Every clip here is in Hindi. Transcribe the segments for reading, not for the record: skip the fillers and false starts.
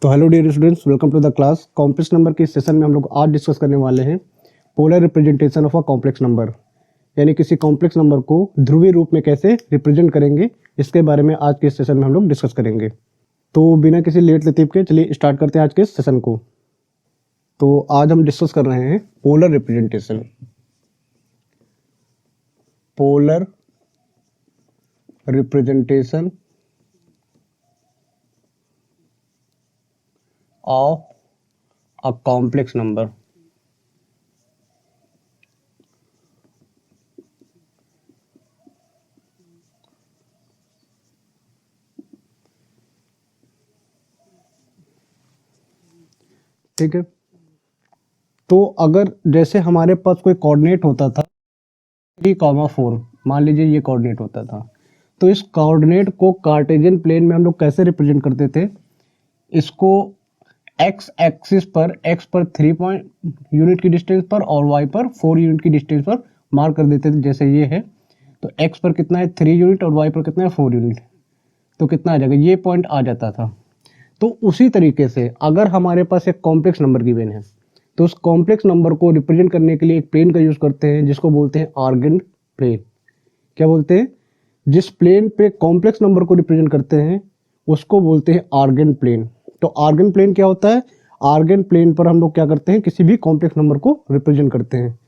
तो hello dear students, welcome to the class. Complex number के इस सेशन में हम लोग आज डिस्कस करने वाले हैं polar representation of a complex number, यानी किसी कॉम्प्लेक्स नंबर को ध्रुवीय रूप में कैसे रिप्रेजेंट करेंगे, इसके बारे में आज के इस सेशन में हम लोग डिस्कस करेंगे। तो बिना किसी लेट लतीफ़ के चलिए स्टार्ट करते हैं आज के इस सेशन को। तो आज हम डिस्कस कर रहे हैं polar representation of a complex number. ठीक है, तो अगर जैसे हमारे पास कोई कोऑर्डिनेट होता था 3,4, मान लीजिए ये कोऑर्डिनेट होता था, तो इस कोऑर्डिनेट को कार्टेशियन प्लेन में हम लोग कैसे रिप्रेजेंट करते थे? इसको एक्स एक्सिस पर x पर 3 यूनिट की डिस्टेंस पर और y पर 4 यूनिट की डिस्टेंस पर मार्क कर देते थे। जैसे ये है तो x पर कितना है 3 यूनिट और y पर कितना है 4 यूनिट, तो कितना आ जाएगा, ये पॉइंट आ जाता था। तो उसी तरीके से अगर हमारे पास एक कॉम्प्लेक्स नंबर गिवन है तो उस कॉम्प्लेक्स नंबर को रिप्रेजेंट करने के लिए एक प्लेन का यूज करते हैं जिसको बोलते हैं आर्गन प्लेन। क्या बोलते हैं? जिस प्लेन पे कॉम्प्लेक्स नंबर को रिप्रेजेंट करते हैं उसको बोलते हैं आर्गन प्लेन। तो आर्गन प्लेन क्या होता है? आर्गन प्लेन पर हम लोग क्या करते हैं, किसी भी कॉम्प्लेक्स नंबर को रिप्रेजेंट करते हैं।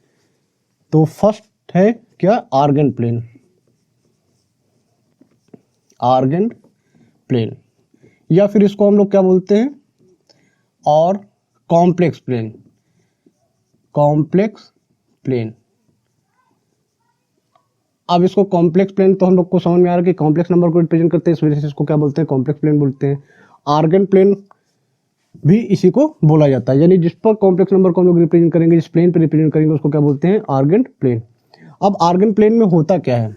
तो फर्स्ट है क्या, आर्गन प्लेन। आर्गन प्लेन या फिर इसको हम लोग क्या बोलते हैं, और कॉम्प्लेक्स प्लेन। Complex plane. अब इसको कॉम्प्लेक्स प्लेन तो हम लोग को समझ में आ रहा है कि कॉम्प्लेक्स नंबर को रिप्रेजेंट करते हैं, इस वजह से इसको क्या बोलते हैं, कॉम्प्लेक्स प्लेन बोलते हैं। आर्गन प्लेन भी इसी को बोला जाता है, यानी जिस पर कॉम्प्लेक्स नंबर को हम लोग रिप्रेजेंट करेंगे, जिस प्लेन पे रिप्रेजेंट करेंगे उसको क्या बोलते हैं, आर्गन प्लेन। अब आर्गन प्लेन में होता क्या है?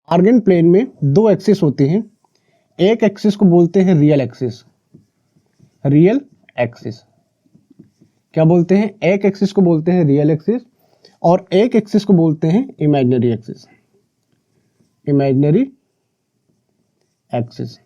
आर्गन प्लेन में दो एक्सिस होते हैं। एक एक्सिस को बोलते हैं रियल एक्सिस। रियल एक्सिस क्या बोलते हैं? एक एक्सिस को बोलते हैं रियल एक्सिस और एक एक्सिस को बोलते हैं इमेजिनरी एक्सिस। Imaginary axis.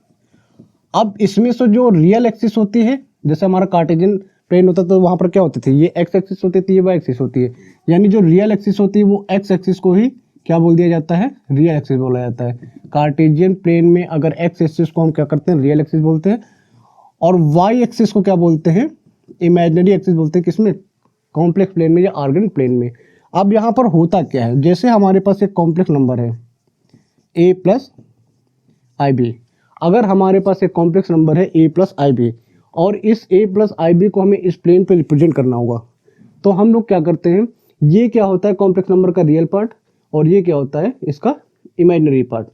अब इसमें से जो रियल एक्सिस होती है, जैसे हमारा कार्टेशियन प्लेन होता तो वहां पर क्या होते थे, ये एक्स एक्सिस होती थी, ये वाई एक्सिस होती है, यानी जो रियल एक्सिस होती है वो एक्स एक्सिस को ही क्या बोल दिया जाता है, रियल एक्सिस बोला जाता है। कार्टेशियन प्लेन में अगर एक्स एक्सिस को हम क्या करते हैं, रियल एक्सिस बोलते हैं, और वाई एक्सिस को क्या बोलते हैं, इमेजिनरी एक्सिस बोलते हैं। किसमें? कॉम्प्लेक्स प्लेन में या आर्गन प्लेन में। अब यहाँ पर होता क्या है, जैसे हमारे पास एक कॉम्प्लेक्स नंबर है a प्लस आई बी। अगर हमारे पास एक कॉम्प्लेक्स नंबर है a प्लस आई बी और इस a प्लस आई बी को हमें इस प्लेन पे रिप्रेजेंट करना होगा, तो हम लोग क्या करते हैं, ये क्या होता है कॉम्प्लेक्स नंबर का रियल पार्ट और ये क्या होता है इसका इमेजिनरी पार्ट।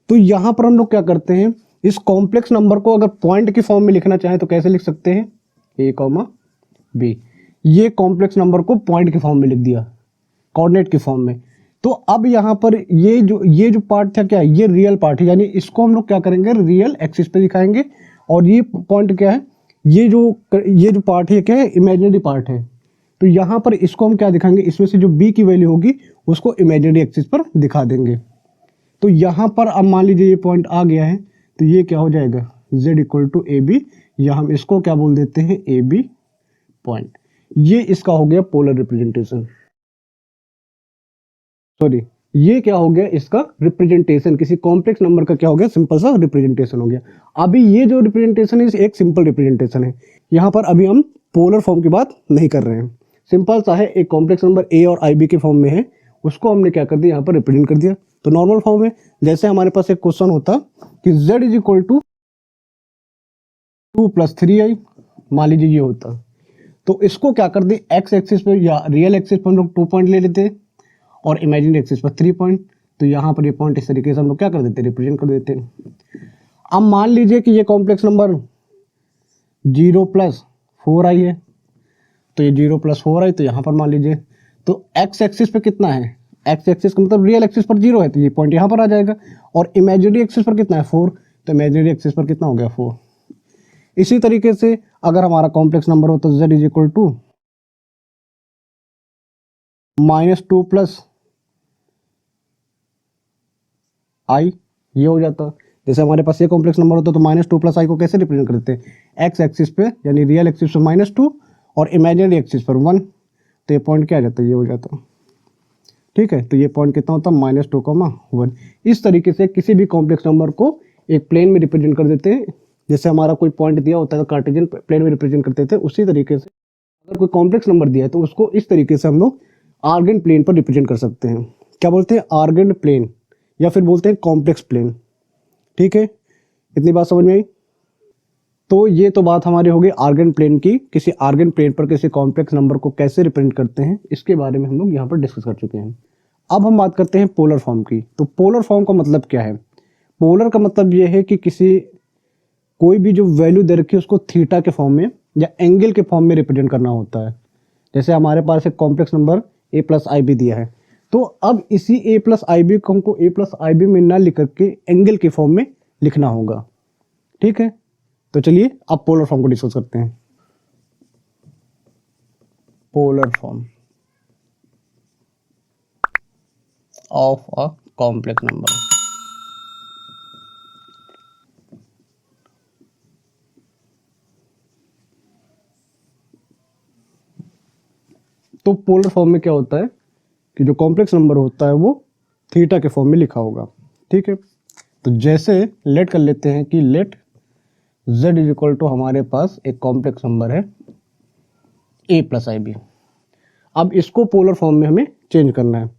तो यहाँ पर हम लोग क्या करते हैं, इस कॉम्प्लेक्स नंबर को अगर पॉइंट की फॉर्म में लिखना चाहें तो कैसे लिख सकते हैं, a कॉमा बी। ये कॉम्प्लेक्स नंबर को पॉइंट की फॉर्म में लिख दिया, कोऑर्डिनेट की फॉर्म में। तो अब यहाँ पर ये जो पार्ट था क्या, ये रियल पार्ट है, यानी इसको हम लोग क्या करेंगे, रियल एक्सिस पे दिखाएंगे। और ये पॉइंट क्या है, ये जो पार्ट है क्या है, इमेजिनरी पार्ट है। तो यहाँ पर इसको हम क्या दिखाएंगे, इसमें से जो बी की वैल्यू होगी उसको इमेजिनरी एक्सिस पर दिखा देंगे। तो यहाँ पर अब मान लीजिए ये पॉइंट आ गया है, तो ये क्या हो जाएगा, z equal to A B, या हम इसको क्या बोल देते हैं, ए बी पॉइंट। ये इसका हो गया पोलर रिप्रेजेंटेशन। सॉरी, ये क्या हो गया, इसका रिप्रेजेंटेशन। किसी कॉम्प्लेक्स नंबर का क्या हो गया, सिंपल सा रिप्रेजेंटेशन हो गया। अभी ये जो रिप्रेजेंटेशन है एक सिंपल रिप्रेजेंटेशन है, यहाँ पर अभी हम पोलर फॉर्म की बात नहीं कर रहे हैं। सिंपल सा है, एक कॉम्प्लेक्स नंबर a और आई बी के फॉर्म में है, उसको हमने क्या कर दिया, यहाँ पर रिप्रेजेंट कर दिया। तो नॉर्मल फॉर्म में जैसे हमारे पास एक क्वेश्चन होता कि z is equal to 2 plus 3i, मान लीजिए ये होता, तो इसको क्या कर दे, एक्स एक्सिस पे या रियल एक्सिस पर हम लोग 2 पॉइंट ले लेते और इमेजिनरी एक्सिस पर 3 पॉइंट। तो यहाँ पर ये पॉइंट इस तरीके से हम लोग क्या कर देते, रिप्रेजेंट कर देते हैं। अब मान लीजिए कि ये कॉम्प्लेक्स नंबर 0 प्लस 4i है, तो ये 0 प्लस 4i, तो यहाँ पर मान लीजिए तो एक्स एक्सिस पे कितना है, एक्स एक्सिस का मतलब रियल एक्सिस पर 0 है, तो ये पॉइंट यहाँ पर आ जाएगा। और इमेजिनरी एक्सिस पर कितना है, 4, तो इमेजिनरी एक्सिस पर कितना हो गया, 4। इसी तरीके से अगर हमारा कॉम्प्लेक्स नंबर हो तो z is equal to -2 plus i, ये हो जाता। जैसे हमारे पास ये कॉम्प्लेक्स नंबर होता है तो -2 + i को कैसे रिप्रेजेंट करते हैं, एक्स एक्सिस पे यानी रियल एक्सिस पर -2 और इमेजिनरी एक्सिस पर 1, तो ये पॉइंट क्या आ जाता है, ये हो जाता है। ठीक है, तो ये पॉइंट कितना होता है, -2, 1। इस तरीके से किसी भी कॉम्प्लेक्स नंबर को एक प्लेन में रिप्रेजेंट कर देते हैं। जैसे हमारा कोई पॉइंट दिया होता है तो कार्टेशियन प्लेन में रिप्रेजेंट करते थे, उसी तरीके से अगर कोई कॉम्प्लेक्स नंबर दिया है तो उसको इस तरीके से हम लोग आर्गन प्लेन पर रिप्रेजेंट कर सकते हैं। क्या बोलते हैं, आर्गन प्लेन, या फिर बोलते हैं कॉम्प्लेक्स प्लेन। ठीक है, इतनी बात समझ में आई। तो ये तो बात हमारी होगी आर्गन प्लेन की, किसी आर्गन प्लेन पर किसी कॉम्प्लेक्स नंबर को कैसे रिप्रेजेंट करते हैं, इसके बारे में हम लोग यहाँ पर डिस्कस कर चुके हैं। अब हम बात करते हैं पोलर फॉर्म की। तो पोलर फॉर्म का मतलब क्या है, पोलर का मतलब ये है कि कोई भी जो वैल्यू दे रखी है उसको थीटा के फॉर्म में या एंगल के फॉर्म में रिप्रेजेंट करना होता है। जैसे हमारे पास एक कॉम्प्लेक्स नंबर a + ib दिया है, तो अब इसी a + ib को हमको a + ib में ना लिख करके एंगल के फॉर्म में लिखना होगा। ठीक है, तो चलिए अब पोलर फॉर्म को डिस्कस करते हैं। Polar form of a complex number. तो पोलर फॉर्म में क्या होता है कि जो कॉम्प्लेक्स नंबर होता है वो थीटा के फॉर्म में लिखा होगा। ठीक है, तो जैसे लेट कर लेते हैं कि लेट z = हमारे पास एक कॉम्प्लेक्स नंबर है a + ib। अब इसको पोलर फॉर्म में हमें चेंज करना है।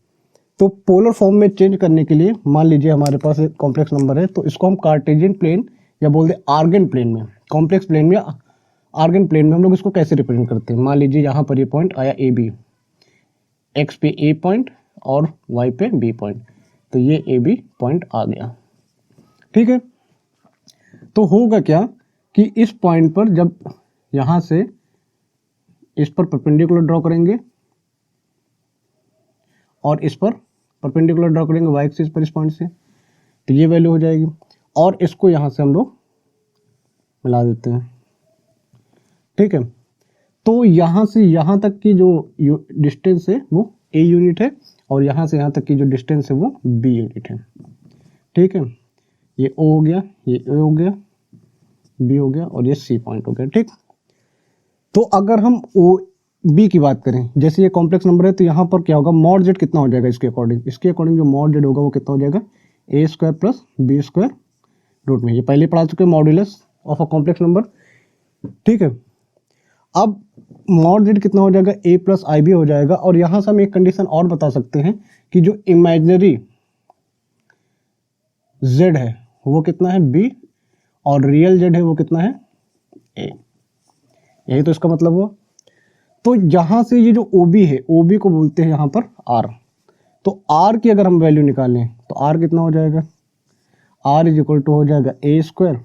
तो पोलर फॉर्म में चेंज करने के लिए मान लीजिए हमारे पास एक कॉम्प्लेक्स नंबर है, तो इसको हम कार्टेशियन प्लेन या बोलते हैं आर्गन प्लेन में, कॉम्प्लेक्स प्लेन में आर्गन प्लेन में हम लोग इसको कैसे रिप्रेजेंट करते हैं। मान लीजिए यहाँ पर ये पॉइंट आया ए बी, एक्स पे ए पॉइंट और वाई पे बी पॉइंट, तो ये ए बी पॉइंट आ गया। ठीक है, तो होगा क्या कि इस पॉइंट पर जब यहाँ से इस पर परपेंडिकुलर ड्रॉ करेंगे और इस पर परपेंडिकुलर ड्रॉ करेंगे वाई एक्सिस पर इस पॉइंट से, तो ये वैल्यू हो जाएगी। और इसको यहाँ से हम लोग मिला देते हैं। ठीक है, तो यहाँ से यहाँ तक की जो डिस्टेंस है वो a यूनिट है और यहाँ से यहाँ तक की जो डिस्टेंस है वो b यूनिट है। ठीक है, ये o हो गया, ये a हो गया, b हो गया और ये c पॉइंट हो गया। ठीक, तो अगर हम o b की बात करें, जैसे ये कॉम्प्लेक्स नंबर है तो यहाँ पर क्या होगा, मॉड z कितना हो जाएगा इसके अकॉर्डिंग जो मॉड z होगा वो कितना हो जाएगा, a² + b² रूट में, ये पहले पढ़ा चुके हैं modulus of a complex number. ठीक है, अब मॉड z कितना हो जाएगा, a + ib हो जाएगा। और यहाँ से हम एक कंडीशन और बता सकते हैं कि जो इमेजिनरी z है वो कितना है, b, और रियल z है वो कितना है, a। यही तो इसका मतलब हुआ। तो यहाँ से ये जो OB है, OB को बोलते हैं यहाँ पर R। तो R की अगर हम वैल्यू निकालें तो R कितना हो जाएगा, R = हो जाएगा a²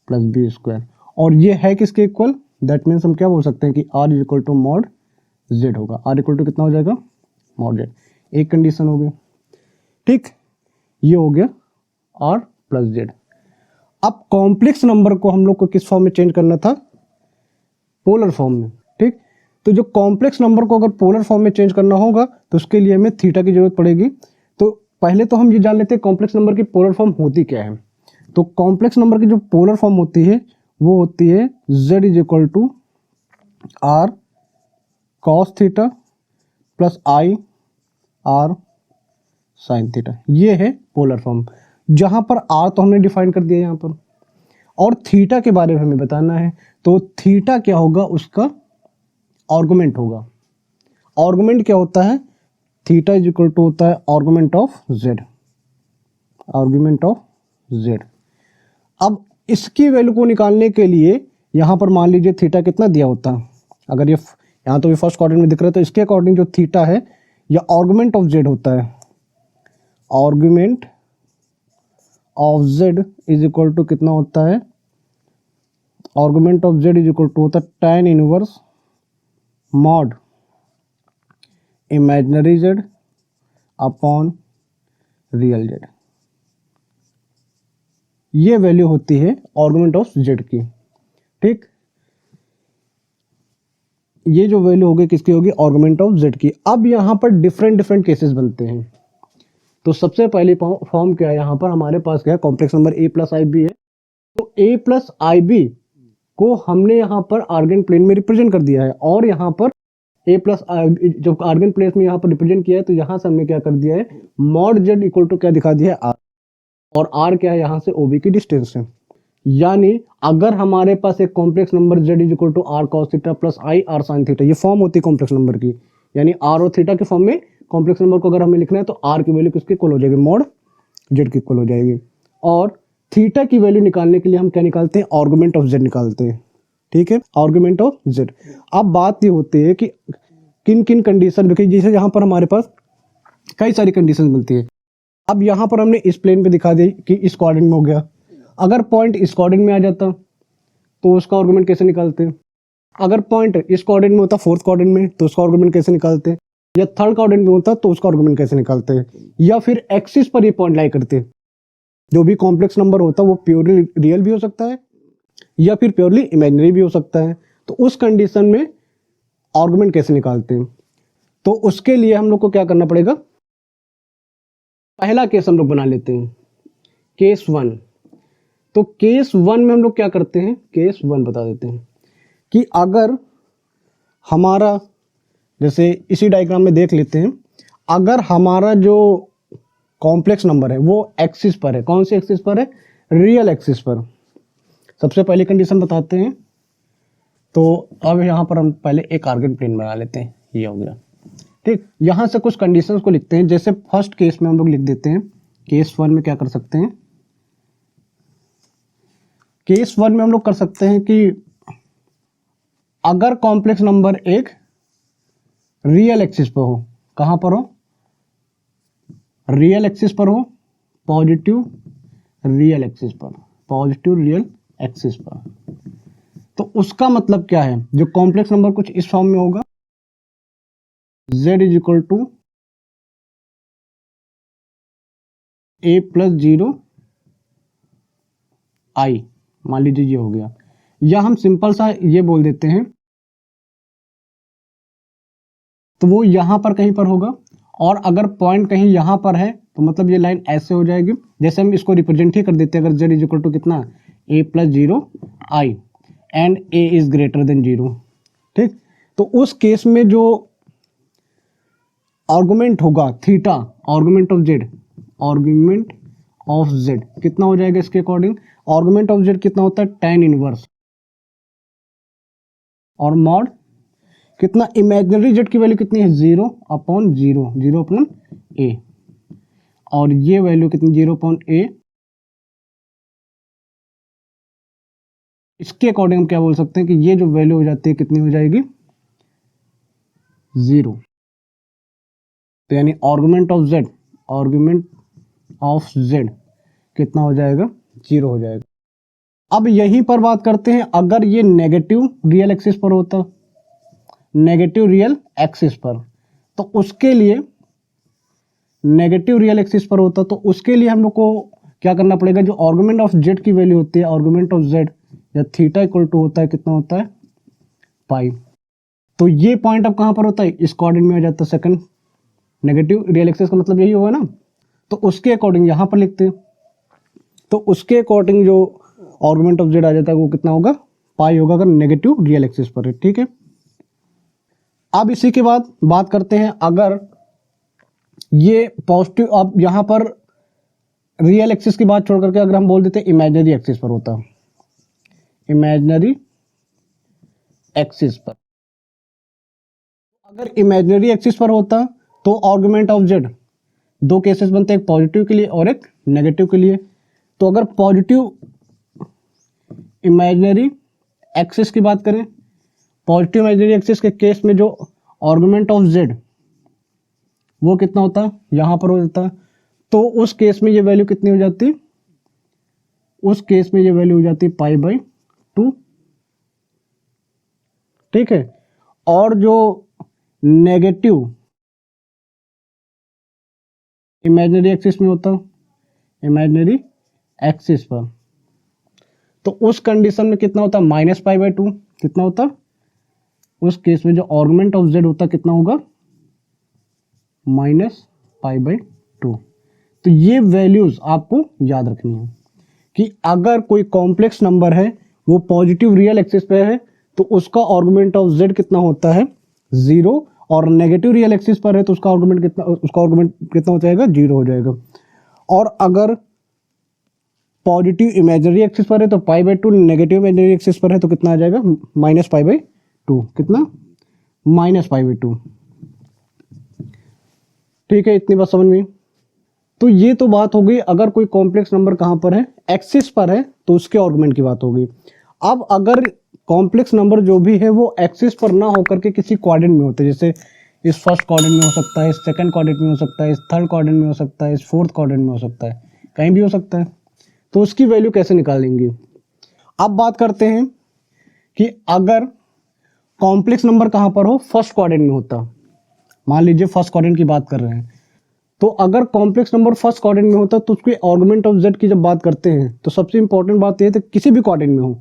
+ b²। और ये है किसके इक्वल, दैट मीन्स हम क्या बोल सकते हैं कि R = मॉड z होगा। R = कितना हो जाएगा, मॉड z। एक कंडीशन हो गई। ठीक, ये हो गया R + z। अब कॉम्प्लेक्स नंबर को हम लोग को किस फॉर्म में चेंज करना था, पोलर फॉर्म में। ठीक, तो जो कॉम्प्लेक्स नंबर को अगर पोलर फॉर्म में चेंज करना होगा तो उसके लिए हमें थीटा की जरूरत पड़ेगी। तो पहले तो हम ये जान लेते हैं कॉम्प्लेक्स नंबर की पोलर फॉर्म होती क्या है। तो कॉम्प्लेक्स नंबर की जो पोलर फॉर्म होती है वो होती है z = r cos theta + i r sin theta. ये है पोलर फॉर्म, जहां पर r तो हमने डिफाइन कर दिया यहाँ पर, और थीटा के बारे में हमें बताना है। तो थीटा क्या होगा, उसका आर्गुमेंट होगा। आर्गुमेंट क्या होता है, थीटा = होता है argument of z, argument of z। अब इसकी वैल्यू को निकालने के लिए यहाँ पर मान लीजिए थीटा कितना दिया होता है, अगर ये यहाँ तो भी फर्स्ट क्वाड्रेंट में दिख रहा है, तो इसके अकॉर्डिंग जो थीटा है या आर्गुमेंट ऑफ z होता है, आर्गुमेंट ऑफ z = कितना होता है, आर्गुमेंट ऑफ z = होता है tan inverse mod imaginary z upon real z। ये वैल्यू होती है आर्गुमेंट ऑफ z की। ठीक, ये जो वैल्यू होगी किसकी होगी, आर्गुमेंट ऑफ z की। अब यहाँ पर डिफरेंट केसेस बनते हैं तो सबसे पहली फॉर्म क्या है यहाँ पर हमारे पास, क्या है, complex number a plus i b है। तो a प्लस आई बी को हमने यहाँ पर आर्गन प्लेन में रिप्रेजेंट कर दिया है, और यहाँ पर a प्लस जब आर्गन प्लेन में यहाँ पर रिप्रेजेंट किया है तो यहाँ से हमने क्या कर दिया है, मॉड z इक्वल टू क्या दिखा दिया है, r, और r क्या है, यहाँ से OB की डिस्टेंस है। यानी अगर हमारे पास एक complex number z is equal to r cos theta plus i r sine theta, ये फॉर्म होती है कॉम्प्लेक्स नंबर की, यानी आर और थीटा के फॉर्म में कॉम्प्लेक्स नंबर को अगर हमें लिखना है तो आर की वैल्यू किसके इक्वल हो जाएगी, मॉड z की इक्वल हो जाएगी। और थीटा की वैल्यू निकालने के लिए हम क्या निकालते हैं, आर्गुमेंट ऑफ z निकालते हैं। ठीक है, आर्गुमेंट ऑफ z। अब बात ये होती है कि किन किन कंडीशन, देखिए जैसे यहाँ पर हमारे पास कई सारी कंडीशन मिलती है। अब यहाँ पर हमने इस प्लेन पे दिखा दी कि इस कोऑर्डिनेट में हो गया, अगर पॉइंट इस कोऑर्डिनेट में आ जाता तो उसका आर्गुमेंट कैसे निकालते हैं, अगर पॉइंट इस कोऑर्डिनेट में होता फोर्थ कोऑर्डिनेट में तो उसका आर्गुमेंट कैसे निकालते हैं, या थर्ड कोऑर्डिनेट में होता तो उसका आर्गुमेंट कैसे निकालते हैं, या फिर एक्सिस पर ये पॉइंट लाई करते हैं। जो भी कॉम्प्लेक्स नंबर होता है वो प्योरली रियल भी हो सकता है या फिर प्योरली इमेजिनरी भी हो सकता है। तो उस कंडीशन में आर्गुमेंट कैसे निकालते हैं, तो उसके लिए हम लोग को क्या करना पड़ेगा, पहला केस हम लोग बना लेते हैं, केस 1। तो केस 1 में हम लोग क्या करते हैं, केस 1 बता देते हैं कि अगर हमारा, जैसे इसी डायग्राम में देख लेते हैं, अगर हमारा जो कॉम्प्लेक्स नंबर है वो एक्सिस पर है, कौन सी एक्सिस पर है, रियल एक्सिस पर। सबसे पहली कंडीशन बताते हैं। तो अब यहाँ पर हम पहले एक आर्गन प्लेन बना लेते हैं, ये हो गया। ठीक, यहाँ से कुछ कंडीशंस को लिखते हैं। जैसे फर्स्ट केस में हम लोग लिख देते हैं, केस 1 में क्या कर सकते हैं, केस 1 में हम लोग कर सकते हैं कि अगर कॉम्प्लेक्स नंबर एक रियल एक्सिस पर हो, कहां पर हो, रियल एक्सिस पर हो, पॉजिटिव रियल एक्सिस पर, पॉजिटिव रियल एक्सिस पर, तो उसका मतलब क्या है, जो कॉम्प्लेक्स नंबर कुछ इस फॉर्म में होगा, z is equal to a plus 0 i, मान लीजिए ये हो गया, या हम सिंपल सा ये बोल देते हैं, तो वो यहां पर कहीं पर होगा, और अगर पॉइंट कहीं यहां पर है तो मतलब ये लाइन ऐसे हो जाएगी। जैसे हम इसको रिप्रेजेंट ही कर देते हैं, अगर z इज इक्वल टू कितना, a plus 0 i and a is greater than 0। ठीक, तो उस केस में जो आर्गुमेंट होगा theta, argument of z, argument of z कितना हो जाएगा, इसके अकॉर्डिंग आर्गुमेंट ऑफ z कितना होता है, tan इनवर्स, और मॉड कितना, इमेजिनरी z की वैल्यू कितनी है, 0 अपॉन 0, 0 अपॉन a, और ये वैल्यू कितनी, 0 अपॉन a। इसके अकॉर्डिंग हम क्या बोल सकते हैं कि ये जो वैल्यू हो जाती है कितनी हो जाएगी, 0। तो यानी argument of z, argument of z कितना हो जाएगा, 0 हो जाएगा। अब यहीं पर बात करते हैं, अगर ये नेगेटिव रियल एक्सिस पर होता, नेगेटिव रियल एक्सिस पर, तो उसके लिए नेगेटिव रियल एक्सिस पर होता तो उसके लिए हम लोग को क्या करना पड़ेगा, जो आर्गुमेंट ऑफ z की वैल्यू होती है, आर्गुमेंट ऑफ z या थीटा इक्वल टू होता है कितना होता है, पाई। तो ये पॉइंट अब कहां पर होता है, इस कोऑर्डिनेट में हो जाता है, सेकंड नेगेटिव रियल एक्सिस का मतलब यही होगा ना। तो उसके अकॉर्डिंग यहां पर लिखते हैं, तो उसके अकॉर्डिंग जो आर्गुमेंट ऑफ z आ जाता है वो कितना होगा, पाई होगा, अगर नेगेटिव रियल एक्सिस पर है। ठीक है, अब इसी के बाद बात करते हैं, अगर ये पॉजिटिव, अब यहां पर रियल एक्सिस की बात छोड़ करके अगर हम बोल देते हैं इमेजिनरी एक्सिस पर होता, इमेजिनरी एक्सिस पर, अगर इमेजिनरी एक्सिस पर होता तो आर्गुमेंट ऑफ z, दो केसेस बनते हैं, एक पॉजिटिव के लिए और एक नेगेटिव के लिए। तो अगर पॉजिटिव इमेजिनरी एक्सिस की बात करें, पॉजिटिव इमेजिनरी एक्सिस के केस में जो आर्गुमेंट ऑफ z वो कितना होता है, यहां पर हो जाता है, तो उस केस में ये वैल्यू कितनी हो जाती, उस केस में ये वैल्यू हो जाती पाई बाई 2। ठीक है, और जो नेगेटिव इमेजिनरी एक्सिस में होता, इमेजिनरी एक्सिस पर, तो उस कंडीशन में कितना होता, माइनस पाई बाई 2 कितना होता, उस केस में जो आर्गुमेंट ऑफ z होता कितना होगा, माइनस पाई बाई 2। तो ये वैल्यूज आपको याद रखनी है कि अगर कोई कॉम्प्लेक्स नंबर है वो पॉजिटिव रियल एक्सिस पे है तो उसका आर्गुमेंट ऑफ z कितना होता है 0, और नेगेटिव रियल एक्सिस पर है तो उसका आर्गुमेंट कितना हो जाएगा 0 हो जाएगा। और अगर पॉजिटिव इमेजनरी एक्सिस पर है तो π/2, नेगेटिव इमेजनरी एक्सिस पर है तो कितना आ जाएगा -π/2, कितना -π/2। ठीक है, इतनी बात समझ में। तो ये तो बात हो गई अगर कोई कॉम्प्लेक्स नंबर कहाँ पर है, एक्सिस पर है, तो उसके आर्गुमेंट की बात हो गई। अब अगर कॉम्प्लेक्स नंबर जो भी है वो एक्सिस पर ना होकर के किसी क्वाड्रेंट में होते हैं, जैसे इस फर्स्ट क्वाड्रेंट में हो सकता है, इस सेकंड क्वाड्रेंट में हो सकता है, इस थर्ड क्वाड्रेंट में हो सकता है, इस फोर्थ क्वाड्रेंट में हो सकता है, कहीं भी हो सकता है, तो उसकी वैल्यू कैसे निकालेंगे। अब बात करते हैं कि अगर कॉम्प्लेक्स नंबर कहाँ पर हो, फर्स्ट क्वाड्रेंट में होता, मान लीजिए फर्स्ट क्वाड्रेंट की बात कर रहे हैं, तो अगर कॉम्प्लेक्स नंबर फर्स्ट क्वाड्रेंट में होता तो उसके आर्गुमेंट ऑफ z की जब बात करते हैं तो सबसे इंपॉर्टेंट बात यह है कि किसी भी क्वाड्रेंट में हो,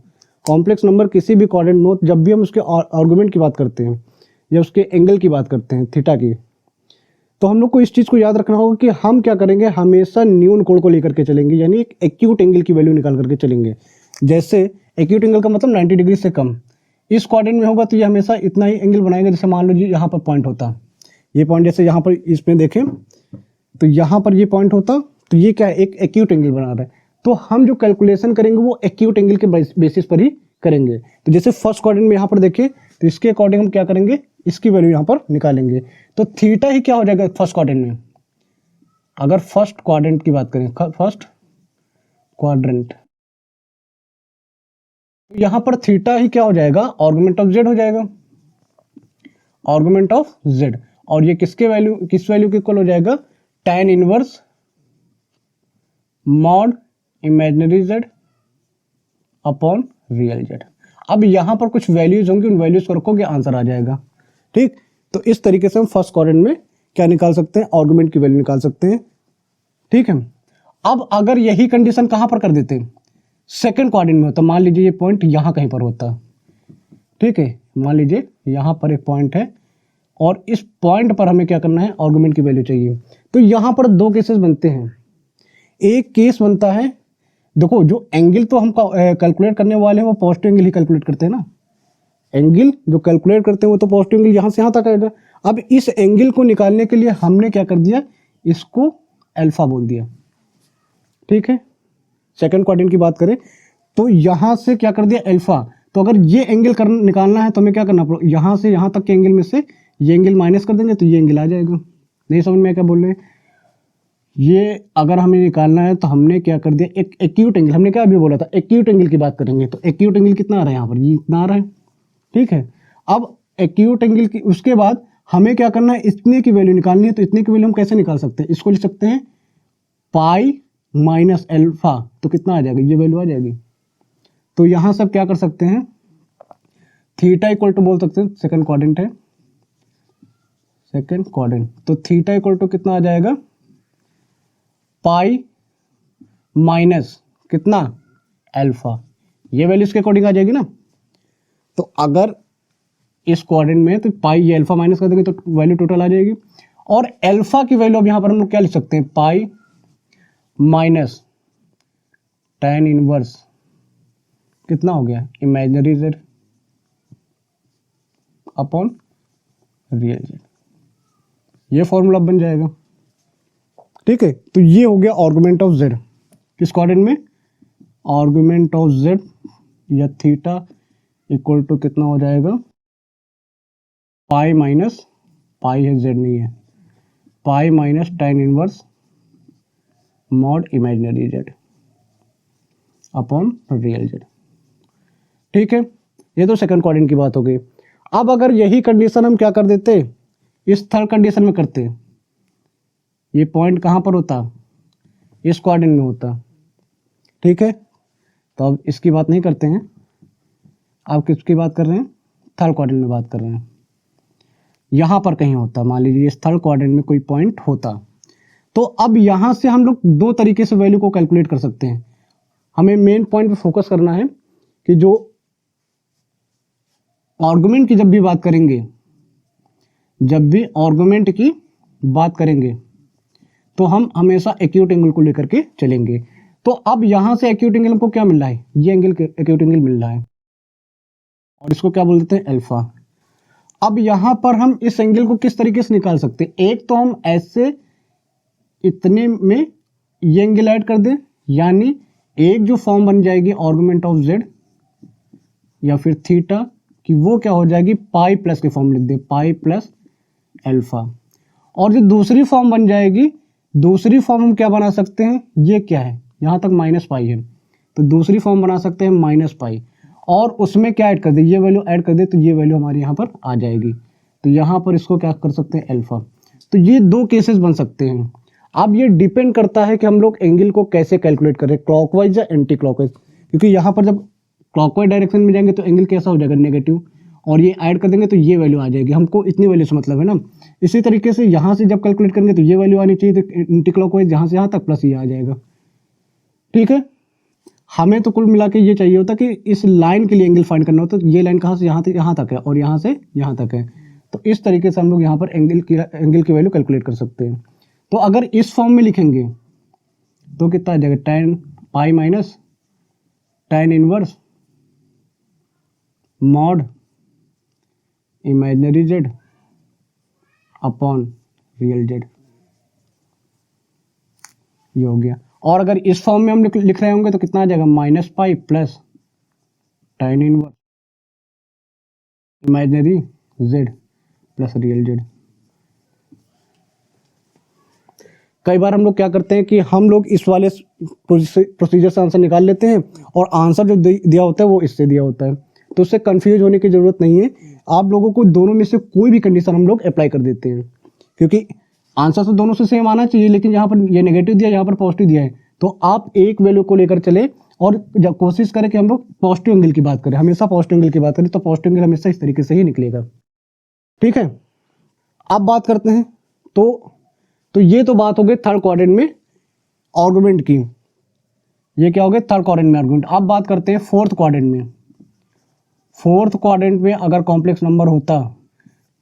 कॉम्प्लेक्स नंबर किसी भी क्वाड्रेंट में हो, जब भी हम उसके आर्गुमेंट की बात करते हैं या उसके एंगल की बात करते हैं थीटा की, तो हम लोग को इस चीज़ को याद रखना होगा कि हम क्या करेंगे, हमेशा न्यून कोण को लेकर के चलेंगे, यानी एक एक्यूट एंगल की वैल्यू निकाल करके चलेंगे। जैसे एक्यूट एंगल का मतलब 90 डिग्री से कम, इस क्वाड्रेंट में होगा तो ये हमेशा इतना ही एंगल बनाएगा। जैसे मान लो जी यहाँ पर पॉइंट होता, ये पॉइंट जैसे यहाँ पर इसमें देखें तो यहाँ पर ये पॉइंट होता, तो ये क्या है, एक एक्यूट एंगल बना रहा है, तो हम जो कैलकुलेशन करेंगे वो एक्यूट एंगल के बेसिस पर ही करेंगे। तो जैसे फर्स्ट क्वाड्रेंट में यहाँ पर देखें तो इसके अकॉर्डिंग हम क्या करेंगे, इसकी वैल्यू यहाँ पर निकालेंगे, तो थीटा ही क्या हो जाएगा फर्स्ट क्वाड्रेंट में। अगर फर्स्ट क्वाड्रेंट की बात करें, फर्स्ट क्वाड्रेंट, यहाँ पर थीटा ही क्या हो जाएगा, आर्गुमेंट ऑफ z हो जाएगा, आर्गुमेंट ऑफ z, और ये किस वैल्यू के इक्वल हो जाएगा, tan inverse mod imaginary z upon real z। अब यहां पर कुछ वैल्यूज होंगी, उन वैल्यूज को रखोगे आंसर आ जाएगा। ठीक, तो इस तरीके से हम फर्स्ट क्वाड्रेंट में क्या निकाल सकते हैं, आर्गुमेंट की वैल्यू निकाल सकते हैं। ठीक है, अब अगर यही कंडीशन कहां पर कर देते, सेकंड क्वाड्रेंट में होता, मान लीजिए ये पॉइंट यहां कहीं पर होता, ठीक है, मान लीजिए यहां पर एक पॉइंट है और इस पॉइंट पर हमें क्या करना है, आर्गुमेंट की वैल्यू चाहिए, तो यहां पर दो केसेस बनते हैं। एक केस बनता है, देखो जो एंगल तो हम कैलकुलेट करने वाले हैं वो पॉजिटिव एंगल ही कैलकुलेट करते हैं ना, एंगल जो कैलकुलेट करते हैं वो तो पॉजिटिव एंगल यहां से यहां तक आएगा। अब इस एंगल को निकालने के लिए हमने क्या कर दिया, इसको अल्फा बोल दिया। ठीक है, सेकंड क्वाड्रेंट की बात करें तो यहां से क्या कर दिया, अल्फा। तो अगर ये एंगल निकालना है तो हमें क्या करना पड़ेगा, यहां से यहां तक के एंगल में से ये एंगल माइनस कर देंगे तो ये एंगल आ जाएगा। नहीं समझ में क्या बोल रहे हैं, ये अगर हमें निकालना है तो हमने क्या कर दिया, एक एक्यूट एंगल, हमने क्या अभी बोला था, एक्यूट एंगल की बात करेंगे तो एक्यूट एंगल कितना आ रहा है यहाँ पर, ये इतना आ रहा है। ठीक है, अब एक्यूट एंगल की उसके बाद हमें क्या करना है, इतने की वैल्यू निकालनी है, तो इतने की वैल्यू हम कैसे निकाल सकते हैं, इसको लिख सकते हैं पाई माइनस अल्फा, तो कितना आ जाएगा, ये वैल्यू आ जाएगी। तो यहां से क्या कर सकते हैं, थीटा इक्वल टू बोल सकते हैं, सेकंड क्वाड्रेंट है, सेकंड क्वाड्रेंट, तो थीटा इक्वल टू कितना आ जाएगा, पाई माइनस कितना अल्फा, ये वैल्यू इसके अकॉर्डिंग आ जाएगी ना। तो अगर इस क्वाड्रेंट में तो पाई ये अल्फा माइनस कर देंगे तो वैल्यू टोटल आ जाएगी, और अल्फा की वैल्यू अब यहां पर हम लोग क्या लिख सकते हैं, पाई माइनस tan इनवर्स कितना हो गया, imaginary z upon real z, ये फॉर्मूला बन जाएगा। ठीक है, तो ये हो गया आर्गुमेंट ऑफ z किस क्वाड्रेंट में, आर्गुमेंट ऑफ z या थीटा इक्वल टू कितना हो जाएगा, पाई माइनस, पाई है z नहीं है, पाई minus tan inverse mod imaginary z upon real z। ठीक है, ये तो सेकंड क्वाड्रेंट की बात हो गई। अब अगर यही कंडीशन हम क्या कर देते, इस थर्ड कंडीशन में करते, ये पॉइंट कहां पर होता, इस क्वाड्रेंट में होता। ठीक है, तो अब इसकी बात नहीं करते हैं, आप किसकी बात कर रहे हैं, थर्ड क्वाड्रेंट में बात कर रहे हैं। यहां पर कहीं होता, मान लीजिए इस थर्ड क्वाड्रेंट में कोई पॉइंट होता, तो अब यहां से हम लोग दो तरीके से वैल्यू को कैलकुलेट कर सकते हैं। हमें मेन पॉइंट पे फोकस करना है कि जो आर्गुमेंट की जब भी बात करेंगे, जब भी आर्गुमेंट की बात करेंगे तो हम हमेशा एक्यूट एंगल को लेकर के चलेंगे। तो अब यहाँ से एक्यूट एंगल हमको क्या मिल रहा है, ये एंगल एक्यूट एंगल मिल रहा है और इसको क्या बोल देते हैं, अल्फा। अब यहाँ पर हम इस एंगल को किस तरीके से निकाल सकते हैं, एक तो हम ऐसे इतने में ये एंगल ऐड कर दें, यानी एक जो फॉर्म बन जाएगी आर्गुमेंट ऑफ जेड या फिर थीटा कि वो क्या हो जाएगी, पाई प्लस के फॉर्म लिख दे, पाई प्लस अल्फा। और जो दूसरी फॉर्म बन जाएगी, दूसरी फॉर्म हम क्या बना सकते हैं, ये क्या है, यहाँ तक माइनस पाई है, तो दूसरी फॉर्म बना सकते हैं माइनस पाई, और उसमें क्या ऐड कर दे, ये वैल्यू ऐड कर दे, तो ये वैल्यू हमारे यहाँ पर आ जाएगी। तो यहाँ पर इसको क्या कर सकते हैं, अल्फा। तो ये दो केसेस बन सकते हैं। अब ये डिपेंड करता है कि हम लोग एंगल को कैसे कैलकुलेट करें, क्लॉकवाइज या एंटी क्लॉकवाइज, क्योंकि यहाँ पर जब क्लॉकवाइज डायरेक्शन में जाएंगे तो एंगल कैसा हो जाएगा, नेगेटिव, और ये ऐड कर देंगे तो ये वैल्यू आ जाएगी, हमको इतनी वैल्यू से मतलब है ना। इसी तरीके से यहाँ से जब कैलकुलेट करेंगे तो ये वैल्यू आनी चाहिए, तो एंटी क्लॉकवाइज यहाँ से यहाँ तक प्लस ये आ जाएगा। ठीक है, हमें तो कुल मिला के ये चाहिए होता कि इस लाइन के लिए एंगल फाइंड करना होता, तो ये लाइन कहाँ से यहाँ तक है और यहाँ से यहाँ तक है, तो इस तरीके से हम लोग यहाँ पर एंगल की वैल्यू कैलकुलेट कर सकते हैं। तो अगर इस फॉर्म में लिखेंगे तो कितना आ जाएगा, tan पाई minus tan inverse mod imaginary Z upon real Z, ये हो गया। और अगर इस फॉर्म में हम लिख रहे होंगे तो कितना आ जाएगा, minus pi plus tan inverse imaginary Z plus real Z. कई बार हम लोग क्या करते हैं कि हम लोग इस वाले प्रोसीजर से आंसर निकाल लेते हैं और आंसर जो दिया होता है वो इससे दिया होता है, तो उससे कंफ्यूज होने की ज़रूरत नहीं है। आप लोगों को दोनों में से कोई भी कंडीशन हम लोग अप्लाई कर देते हैं, क्योंकि आंसर तो दोनों से सेम आना चाहिए, लेकिन यहाँ पर ये नेगेटिव दिया, यहाँ पर पॉजिटिव दिया है, तो आप एक वैल्यू को लेकर चले और जब कोशिश करें कि हम लोग पॉजिटिव एंगल की बात करें, हमेशा पॉजिटिव एंगल की बात करें, तो पॉजिटिव एंगल हमेशा इस तरीके से ही निकलेगा। ठीक है, अब बात करते हैं, तो ये तो बात हो गई थर्ड क्वाड्रेंट में आर्गुमेंट की, ये क्या हो गया, थर्ड क्वाड्रेंट में आर्गुमेंट। अब बात करते हैं फोर्थ क्वाड्रेंट में। फोर्थ क्वाड्रेंट में अगर कॉम्प्लेक्स नंबर होता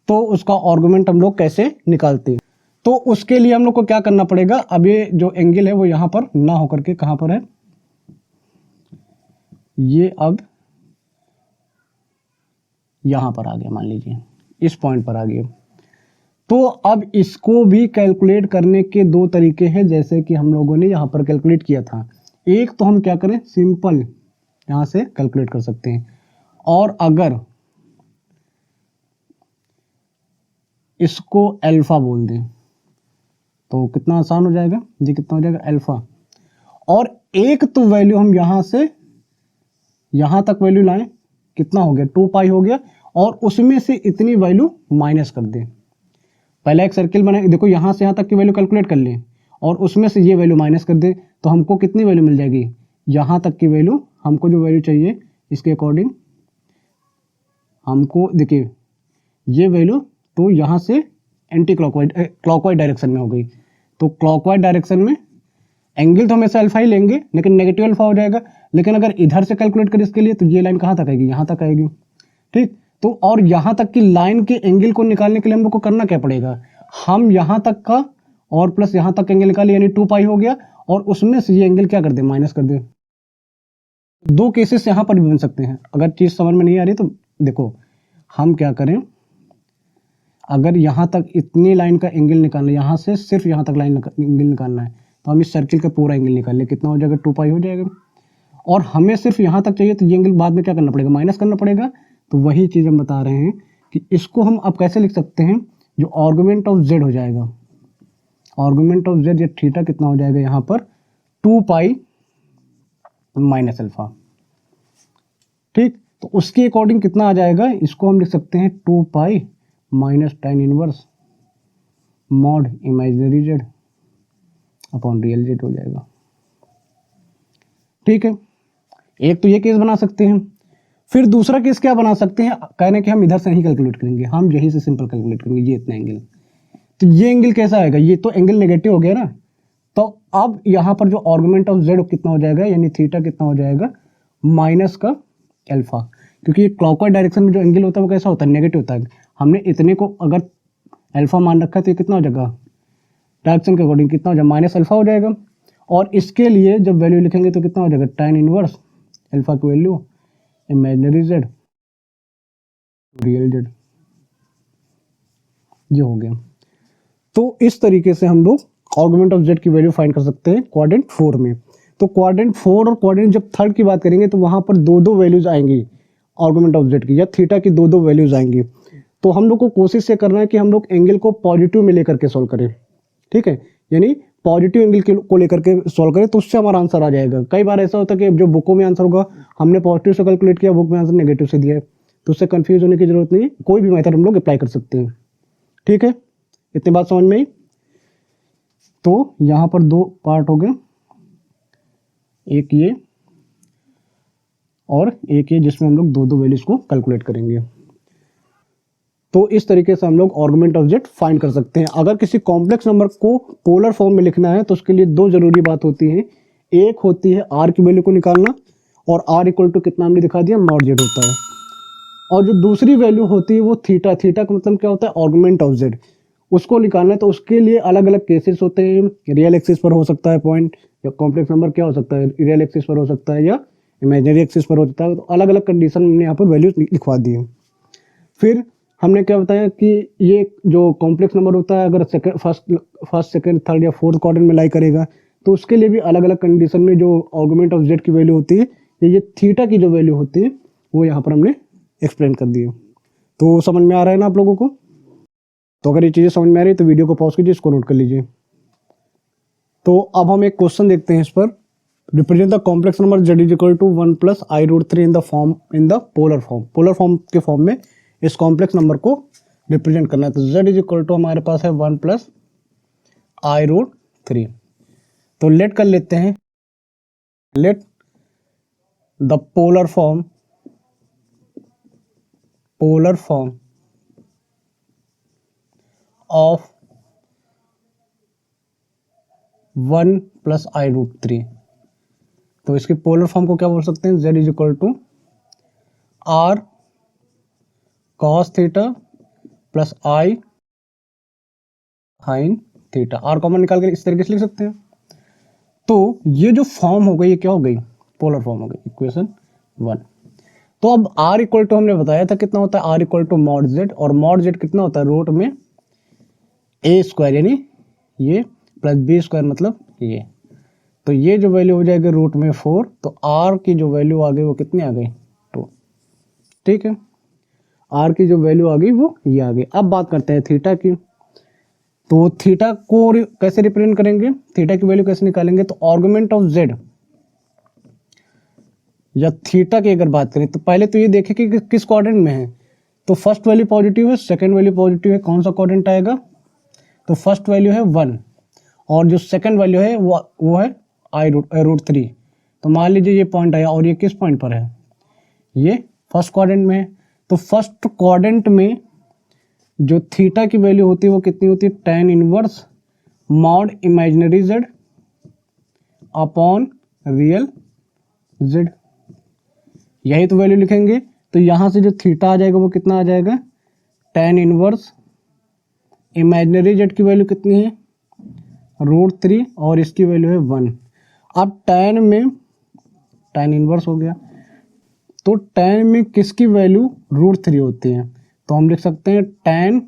तो उसका आर्गुमेंट हम लोग कैसे निकालते, तो उसके लिए हम लोग को क्या करना पड़ेगा, अब ये जो एंगल है वो यहाँ पर ना होकर के कहाँ पर है, ये अब यहाँ पर आ गया, मान लीजिए इस पॉइंट पर आ गया। तो अब इसको भी कैलकुलेट करने के दो तरीके हैं, जैसे कि हम लोगों ने यहाँ पर कैलकुलेट किया था। एक तो हम क्या करें, सिंपल यहाँ से कैलकुलेट कर सकते हैं, और अगर इसको अल्फा बोल दें तो कितना आसान हो जाएगा, ये कितना हो जाएगा, अल्फा। और एक तो वैल्यू हम यहाँ से यहाँ तक वैल्यू लाएं, कितना हो गया, 2 पाई हो गया, और उसमें से इतनी वैल्यू माइनस कर दें। पहले एक सर्किल बनाए, देखो यहाँ से यहाँ तक की वैल्यू कैलकुलेट कर लें और उसमें से ये वैल्यू माइनस कर दें, तो हमको कितनी वैल्यू मिल जाएगी, यहाँ तक की वैल्यू। हमको जो वैल्यू चाहिए इसके अकॉर्डिंग हमको, देखिए ये वैल्यू तो यहाँ से एंटी क्लॉकवाइज डायरेक्शन में हो गई, तो क्लॉकवाइज डायरेक्शन में एंगल तो हमेशा अल्फा ही लेंगे, लेकिन नेगेटिव अल्फा हो जाएगा। लेकिन अगर इधर से कैलकुलेट करें इसके लिए, तो ये लाइन कहाँ तक आएगी, यहाँ तक आएगी। ठीक, तो और यहाँ तक की लाइन के एंगल को निकालने के लिए हम लोग को करना क्या पड़ेगा, हम यहाँ तक का और प्लस यहाँ तक एंगल निकाले, यानी 2 पाई हो गया, और उसमें से ये एंगल क्या कर दे, माइनस कर दे। दो केसेस यहाँ पर भी बन सकते हैं। अगर चीज़ समझ में नहीं आ रही तो देखो हम क्या करें, अगर यहाँ तक इतनी लाइन का एंगल निकालना है, यहाँ से सिर्फ यहाँ तक लाइन एंगल निकालना है, तो हम इस सर्किल का पूरा एंगल निकाल ले, कितना हो जाएगा, 2 पाई हो जाएगा। और हमें सिर्फ यहाँ तक चाहिए, तो ये एंगल बाद में क्या करना पड़ेगा, माइनस करना पड़ेगा। तो वही चीज़ हम बता रहे हैं कि इसको हम अब कैसे लिख सकते हैं, जो आर्गुमेंट ऑफ जेड हो जाएगा, आर्गुमेंट ऑफ जेड, ये थीटा कितना हो जाएगा यहाँ पर, 2 पाई माइनस अल्फा। ठीक, तो उसके अकॉर्डिंग कितना आ जाएगा, इसको हम लिख सकते हैं 2 पाई minus tan inverse mod imaginary Z upon real Z हो जाएगा। ठीक है, एक तो ये केस बना सकते हैं। फिर दूसरा केस क्या बना सकते हैं, कहने कि हम इधर से नहीं कैलकुलेट करेंगे, हम यहीं से सिंपल कैलकुलेट करेंगे, ये इतना एंगल, तो ये एंगल कैसा आएगा, ये तो एंगल नेगेटिव हो गया ना। तो अब यहाँ पर जो आर्गुमेंट ऑफ जेड कितना हो जाएगा, यानी थीटा कितना हो जाएगा, माइनस का अल्फा, क्योंकि क्लॉकवाइज डायरेक्शन में जो एंगल होता है वो कैसा होता है, नेगेटिव होता है। हमने इतने को अगर अल्फा मान रखा है तो ये कितना हो जाएगा, डायरेक्शन के अकॉर्डिंग कितना हो जाएगा, माइनस अल्फा हो जाएगा। और इसके लिए जब वैल्यू लिखेंगे तो कितना हो जाएगा, tan इनवर्स अल्फा की value imaginary Z real Z, ये हो गया। तो इस तरीके से हम लोग आर्गुमेंट ऑफ जेड की वैल्यू फाइंड कर सकते हैं क्वाड्रेंट 4 में। तो क्वाड्रेंट 4 और क्वाड्रेंट जब थर्ड की बात करेंगे तो वहां पर दो दो वैल्यूज आएंगी आर्गुमेंट ऑफ जेड की, या थीटा की दो दो वैल्यूज आएंगी। तो हम लोग को कोशिश ये करना है कि हम लोग एंगल को पॉजिटिव में लेकर के सॉल्व करें, ठीक है, यानी पॉजिटिव एंगल को लेकर के सॉल्व करें, तो उससे हमारा आंसर आ जाएगा। कई बार ऐसा होता है कि जो बुकों में आंसर होगा हमने पॉजिटिव से कैलकुलेट किया, बुक में आंसर नेगेटिव से दिया है, तो उससे कंफ्यूज होने की जरूरत नहीं है, कोई भी मेथड हम लोग अप्लाई कर सकते हैं, ठीक है। इतनी बात समझ में आई। तो यहाँ पर दो पार्ट हो गए, एक ये और एक ये, जिसमें हम लोग दो दो वैल्यूज को कैलकुलेट करेंगे। तो इस तरीके से हम लोग आर्गुमेंट ऑफ जेड फाइंड कर सकते हैं। अगर किसी कॉम्प्लेक्स नंबर को पोलर फॉर्म में लिखना है तो उसके लिए दो जरूरी बात होती है, एक होती है आर की वैल्यू को निकालना, और आर इक्वल टू कितना हमने दिखा दिया, मॉड जेड होता है। और जो दूसरी वैल्यू होती है वो थीटा, थीटा का मतलब क्या होता है, आर्गुमेंट ऑफ जेड, उसको निकालना है। तो उसके लिए अलग अलग केसेस होते हैं, रियल एक्सिस पर हो सकता है पॉइंट, या कॉम्प्लेक्स नंबर क्या हो सकता है, रियल एक्सिस पर हो सकता है या इमेजिनरी एक्सिस पर हो सकता है। तो अलग अलग कंडीशन हमने यहाँ पर वैल्यूज लिखवा दी है। फिर हमने क्या बताया कि ये जो कॉम्प्लेक्स नंबर होता है अगर फर्स्ट सेकंड थर्ड या फोर्थ क्वाड्रेंट में लाई करेगा तो उसके लिए भी अलग अलग कंडीशन में जो आर्गुमेंट ऑफ जेड की वैल्यू होती है, ये थीटा की जो वैल्यू होती है वो यहाँ पर हमने एक्सप्लेन कर दी है। तो समझ में आ रहा है ना आप लोगों को। तो अगर ये चीज़ें समझ में आ रही है तो वीडियो को पॉज कीजिए, इसको नोट कर लीजिए। तो अब हम एक क्वेश्चन देखते हैं इस पर। Represent the complex number z is equal to 1 plus i root 3 in the form, in the polar form. Polar form के फॉर्म में इस कॉम्प्लेक्स नंबर को रिप्रेजेंट करना है। तो z इज इक्वल टू हमारे पास है 1 प्लस आई रूट 3। तो लेट कर लेते हैं, let the polar form of 1 plus i root 3। तो इसके पोलर फॉर्म को क्या बोल सकते हैं, z is equal to r cos theta plus i sine theta. R common निकाल कर इस तरीके से लिख सकते हैं। तो ये जो फॉर्म हो गई, ये क्या हो गई, पोलर फॉर्म हो गई, इक्वेशन 1। तो अब आर इक्वल टू हमने बताया था कितना होता है, r equal to mod z, और मॉड जेड कितना होता है, रूट में ए स्क्वायर यानी ये प्लस बी स्क्वायर मतलब ये। तो ये जो वैल्यू हो जाएगी रूट में 4, तो आर की जो वैल्यू आ गई वो कितनी आ गई, 2, ठीक है। आर की जो वैल्यू आ गई वो ये आ गई। अब बात करते हैं थीटा की। तो थीटा को कैसे रिप्रेजेंट करेंगे, थीटा की वैल्यू कैसे निकालेंगे। तो आर्गुमेंट ऑफ जेड या थीटा की अगर बात करें तो पहले तो ये देखें कि किस क्वाड्रेंट में है। तो फर्स्ट वैल्यू पॉजिटिव है, सेकंड वैल्यू पॉजिटिव है, कौन सा क्वाड्रेंट आएगा। तो फर्स्ट वैल्यू है 1 और जो सेकंड वैल्यू है वो है आई रूट 3। तो मान लीजिए ये पॉइंट आया और ये किस पॉइंट पर है, ये फर्स्ट क्वाड्रेंट में है। तो फर्स्ट क्वाड्रेंट में जो थीटा की वैल्यू होती है वो कितनी होती है, tan inverse mod imaginary Z upon real Z, यही तो वैल्यू लिखेंगे। तो यहाँ से जो थीटा आ जाएगा वो कितना आ जाएगा, tan इनवर्स इमेजिनरी जेड की वैल्यू कितनी है, रूट 3 और इसकी वैल्यू है 1। अब tan में tan इनवर्स हो गया, तो tan में किसकी वैल्यू रूट 3 होती है। तो हम लिख सकते हैं tan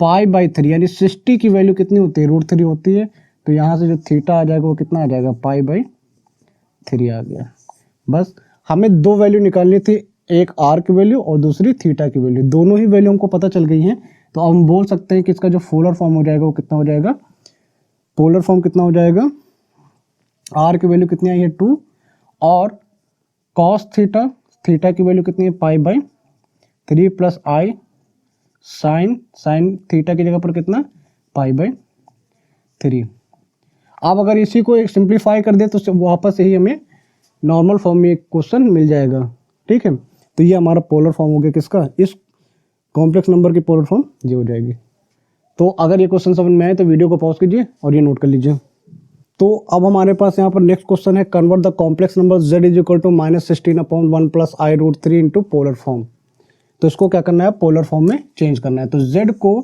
पाई बाई 3 यानी 60 की वैल्यू कितनी होती है, रूट 3 होती है। तो यहाँ से जो थीटा आ जाएगा वो कितना आ जाएगा, पाई बाई 3 आ गया। बस हमें दो वैल्यू निकालनी थी, एक आर की वैल्यू और दूसरी थीटा की वैल्यू। दोनों ही वैल्यू हमको पता चल गई हैं। तो अब हम बोल सकते हैं कि इसका जो पोलर फॉर्म हो जाएगा वो कितना हो जाएगा, पोलर फॉर्म कितना हो जाएगा, आर की वैल्यू कितनी आई है 2 और कॉस थीटा, थीटा की वैल्यू कितनी है pi by 3 plus i sine theta की जगह पर कितना, पाई बाई 3। अब अगर इसी को एक सिंप्लीफाई कर दे तो वापस ही हमें नॉर्मल फॉर्म में एक क्वेश्चन मिल जाएगा, ठीक है। तो ये हमारा पोलर फॉर्म हो गया किसका, इस कॉम्प्लेक्स नंबर की पोलर फॉर्म ये हो जाएगी। तो अगर ये क्वेश्चन समझ में आए तो वीडियो को पॉज कीजिए और ये नोट कर लीजिए। तो अब हमारे पास यहाँ पर नेक्स्ट क्वेश्चन है, convert the complex number z is equal to -16 upon 1 plus i root 3 into polar form. तो इसको क्या करना है, पोलर फॉर्म में चेंज करना है। तो z को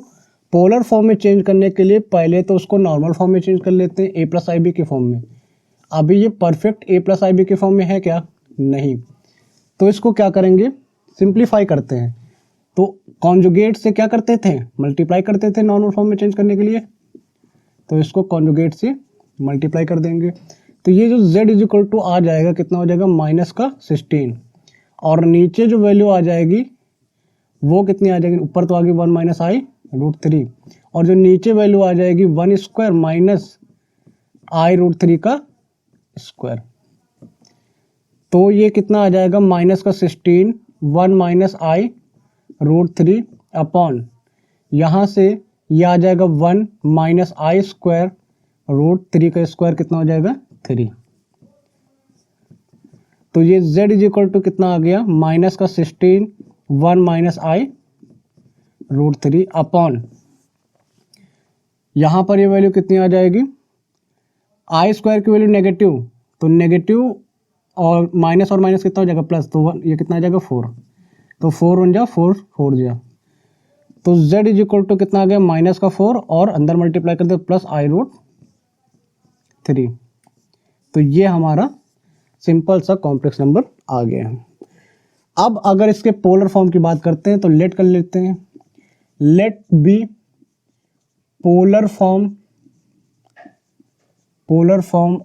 पोलर फॉर्म में चेंज करने के लिए पहले तो उसको नॉर्मल फॉर्म में चेंज कर लेते हैं, a प्लस आई बी के फॉर्म में। अभी ये perfect a plus i b के फॉर्म में है क्या? नहीं। तो इसको क्या करेंगे, सिंप्लीफाई करते हैं। तो कॉन्जुगेट से क्या करते थे, मल्टीप्लाई करते थे नॉर्मल फॉर्म में चेंज करने के लिए। तो इसको कॉन्जुगेट से मल्टीप्लाई कर देंगे। तो ये जो z इज इक्वल टू आ जाएगा, कितना हो जाएगा, माइनस का 16, और नीचे जो वैल्यू आ जाएगी वो कितनी आ जाएगी, ऊपर तो आ गई 1 माइनस आई रूट 3, और जो नीचे वैल्यू आ जाएगी 1 स्क्वायर माइनस आई रूट 3 का स्क्वायर। तो ये कितना आ जाएगा, माइनस का 16, 1 माइनस आई रूट 3 अपॉन, यहाँ से ये आ जाएगा 1 माइनस आई स्क्वायर रूट 3 का स्क्वायर, कितना हो जाएगा 3। तो ये z इज इक्वल टू कितना आ गया, माइनस का 16, 1 माइनस आई रूट 3 अपॉन, यहाँ पर ये वैल्यू कितनी आ जाएगी, आई स्क्वायर की वैल्यू नेगेटिव, तो नेगेटिव और माइनस कितना हो जाएगा, प्लस, तो ये कितना आ जाएगा 4, तो 4 1 जा 4 4 जा, तो z इज इक्वल टू कितना आ गया, माइनस का 4 और अंदर मल्टीप्लाई कर दे प्लस आई रूट 3। तो ये हमारा सिंपल सा कॉम्प्लेक्स नंबर आ गया है। अब अगर इसके पोलर फॉर्म की बात करते हैं तो लेट कर लेते हैं, let be polar form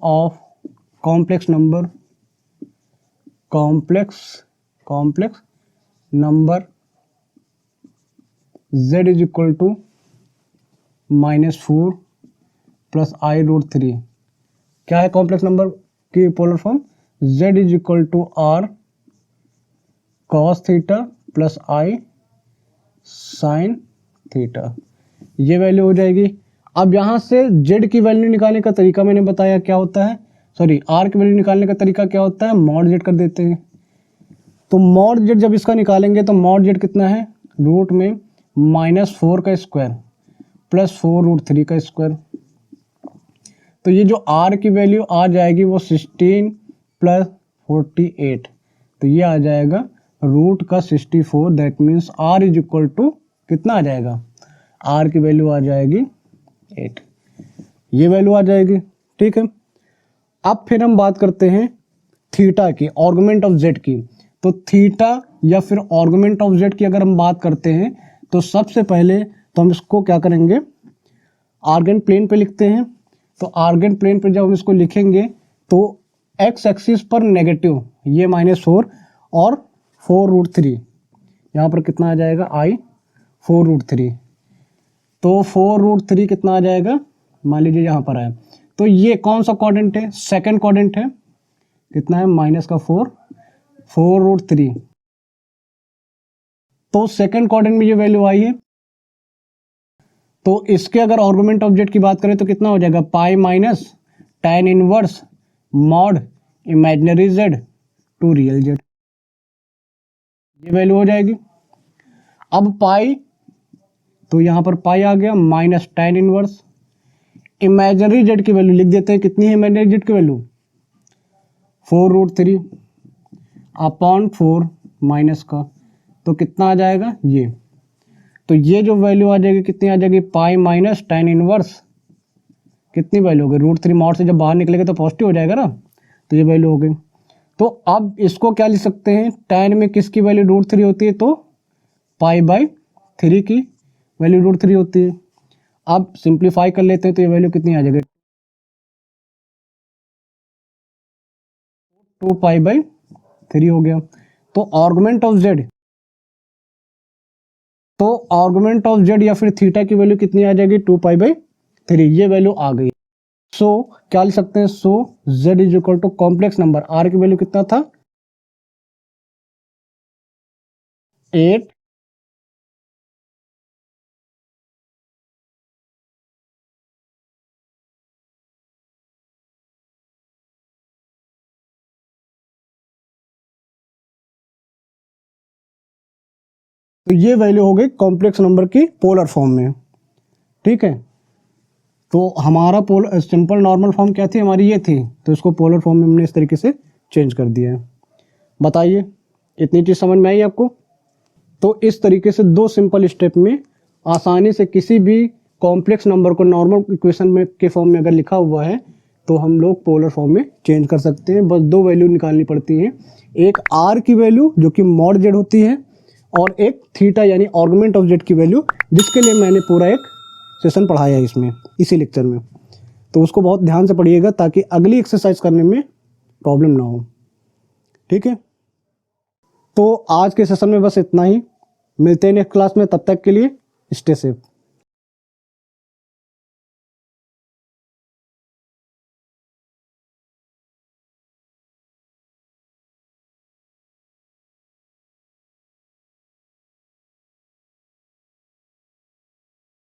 of complex number z is equal to -4 plus i root 3। क्या है कॉम्प्लेक्स नंबर की polar form, z is equal to r cos theta plus i sine theta, ये वैल्यू हो जाएगी। अब यहाँ से z की वैल्यू निकालने का तरीका मैंने बताया क्या होता है, सॉरी r की वैल्यू निकालने का तरीका क्या होता है, मॉड z कर देते हैं। तो मॉड z जब इसका निकालेंगे तो मॉड z कितना है, रूट में -4 का स्क्वायर प्लस 4 रूट 3 का स्क्वायर। तो ये जो r की वैल्यू आ जाएगी वो 16 प्लस 48, तो ये आ जाएगा रूट का 64, that means r is equal to कितना आ जाएगा, r की वैल्यू आ जाएगी 8, ये वैल्यू आ जाएगी। ठीक है, अब फिर हम बात करते हैं थीटा की, आर्गुमेंट ऑफ z की। तो थीटा या फिर आर्गुमेंट ऑफ z की अगर हम बात करते हैं तो सबसे पहले तो हम इसको क्या करेंगे, आर्गन प्लेन पे लिखते हैं। तो आर्गन प्लेन पे जब हम इसको लिखेंगे तो x एक्सिस पर नेगेटिव, ये -4 और 4 रूट 3, यहाँ पर कितना आ जाएगा i 4 रूट 3, तो 4 रूट 3 कितना आ जाएगा, मान लीजिए यहाँ पर है, तो ये कौन सा क्वाड्रेंट है, सेकंड क्वाड्रेंट है, कितना है -4 रूट 3। तो सेकंड क्वाड्रेंट में ये वैल्यू आई है। तो इसके अगर आर्गुमेंट ऑफ z की बात करें तो कितना हो जाएगा, pi minus tan inverse mod imaginary z to real z, ये वैल्यू हो जाएगी। अब पाई, तो यहाँ पर पाई आ गया minus tan inverse, imaginary z की वैल्यू लिख देते हैं, कितनी है इमेजिनरी z की वैल्यू, 4 रूट 3 अपॉन 4 माइनस का, तो कितना आ जाएगा ये, तो ये जो वैल्यू आ जाएगी कितनी आ जाएगी, पाई माइनस tan इनवर्स, कितनी वैल्यू हो गई, रूट 3 मॉड से जब बाहर निकलेगा तो पॉजिटिव हो जाएगा ना, तो ये वैल्यू हो गई। तो अब इसको क्या लिख सकते हैं, tan में किसकी वैल्यू रूट 3 होती है, तो पाई बाई 3 की वैल्यू रूट 3 होती है। अब सिंप्लीफाई कर लेते हैं तो ये वैल्यू कितनी आ जाएगी, 2 पाई बाई 3 हो गया। तो आर्गुमेंट ऑफ z या फिर थीटा की वैल्यू कितनी आ जाएगी, 2 पाई बाई 3, ये वैल्यू आ गई। सो क्या लिख सकते हैं, so z is equal to complex number, r की वैल्यू कितना था 8, तो ये वैल्यू हो गई कॉम्प्लेक्स नंबर की पोलर फॉर्म में। ठीक है, तो हमारा सिंपल नॉर्मल फॉर्म क्या थी हमारी, ये थी, तो इसको पोलर फॉर्म में हमने इस तरीके से चेंज कर दिया है। बताइए इतनी चीज़ समझ में आई आपको। तो इस तरीके से 2 सिंपल स्टेप में आसानी से किसी भी कॉम्प्लेक्स नंबर को नॉर्मल इक्वेशन में के फॉर्म में अगर लिखा हुआ है तो हम लोग पोलर फॉर्म में चेंज कर सकते हैं। बस दो वैल्यू निकालनी पड़ती हैं, एक आर की वैल्यू जो कि मॉड जेड होती है और एक थीटा यानी आर्गुमेंट ऑफ जेड की वैल्यू, जिसके लिए मैंने पूरा एक सेशन पढ़ाया है इसमें, इसी लेक्चर में। तो उसको बहुत ध्यान से पढ़िएगा ताकि अगली एक्सरसाइज करने में प्रॉब्लम ना हो। ठीक है, तो आज के सेशन में बस इतना ही। मिलते हैं नेक्स्ट क्लास में, तब तक के लिए स्टे सेफ।